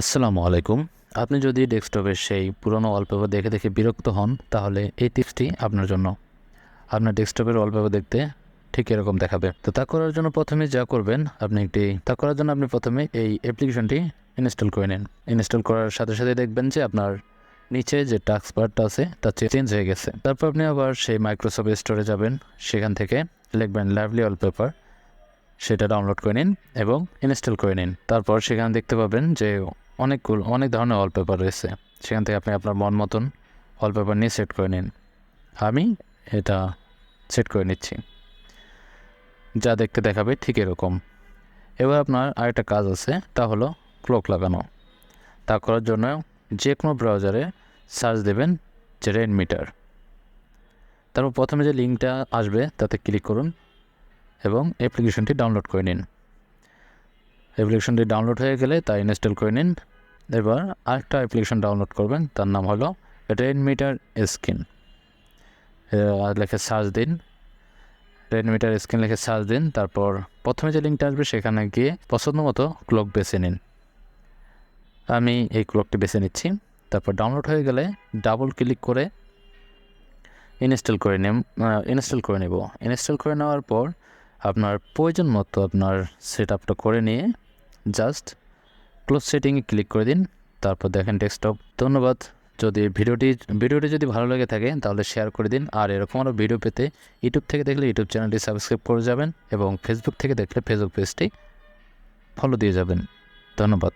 আসসালামু আলাইকুম। আপনি যদি ডেস্কটপের সেই পুরনো ওয়ালপেপার দেখে দেখে বিরক্ত হন, তাহলে এই টিপসটি আপনার জন্য। আপনার ডেস্কটপের ওয়ালপেপার দেখতে ঠিক এরকম দেখাবে। তো তা করার জন্য প্রথমে যা করবেন, আপনি প্রথমে এই অ্যাপ্লিকেশনটি ইনস্টল করে নিন। ইনস্টল করার সাথে সাথে দেখবেন যে আপনার নিচে যে টাস্ক বারটা আছে তা চেঞ্জ হয়ে গেছে। তারপর আপনি আবার সেই মাইক্রোসফট স্টোরে যাবেন, সেখান থেকে লিখবেন লাভলি ওয়ালপেপার, সেটা ডাউনলোড করে নিন এবং ইনস্টল করে নিন। তারপর সেখানে দেখতে পাবেন যে অনেক ধরনের ওয়ালপেপার রয়েছে। সেখান থেকে আপনি আপনার মন মতন ওয়ালপেপার নিয়ে সেট করে নিন। আমি এটা সেট করে নিচ্ছি, যা দেখতে দেখাবে ঠিক এরকম। এবার আপনার আরেকটা কাজ আছে, তা হলো ক্লক লাগানো। তা করার জন্য যে কোনো ব্রাউজারে সার্চ দেবেন যে রেন মিটার। তারপর প্রথমে যে লিঙ্কটা আসবে তাতে ক্লিক করুন এবং অ্যাপ্লিকেশনটি ডাউনলোড করে নিন। অ্যাপ্লিকেশনটি ডাউনলোড হয়ে গেলে তা ইনস্টল করে নিন। এবার আরেকটা অ্যাপ্লিকেশন ডাউনলোড করবেন, তার নাম হলো রেন মিটার স্ক্রিন। লিখে সার্চ দিন, রেন মিটার স্ক্রিন লিখে সার্চ দিন। তারপর প্রথমে যে লিঙ্কটা আসবে সেখানে গিয়ে পছন্দ মতো ক্লক বেছে নিন। আমি এই ক্লকটি বেছে নিচ্ছি। তারপর ডাউনলোড হয়ে গেলে ডাবল ক্লিক করে ইনস্টল করে নেব। ইনস্টল করে নেওয়ার পর আপনার প্রয়োজন মতো আপনার সেট আপটা করে নিয়ে জাস্ট ক্লোজ সেটিংয়ে ক্লিক করে দিন। তারপর দেখেন ডেস্কটপ। ধন্যবাদ। যদি ভিডিওটি যদি ভালো লেগে থাকে তাহলে শেয়ার করে দিন। আর এরকম আরও ভিডিও পেতে ইউটিউব থেকে দেখলে ইউটিউব চ্যানেলটি সাবস্ক্রাইব করে যাবেন এবং ফেসবুক থেকে দেখলে ফেসবুক পেজটি ফলো দিয়ে যাবেন। ধন্যবাদ।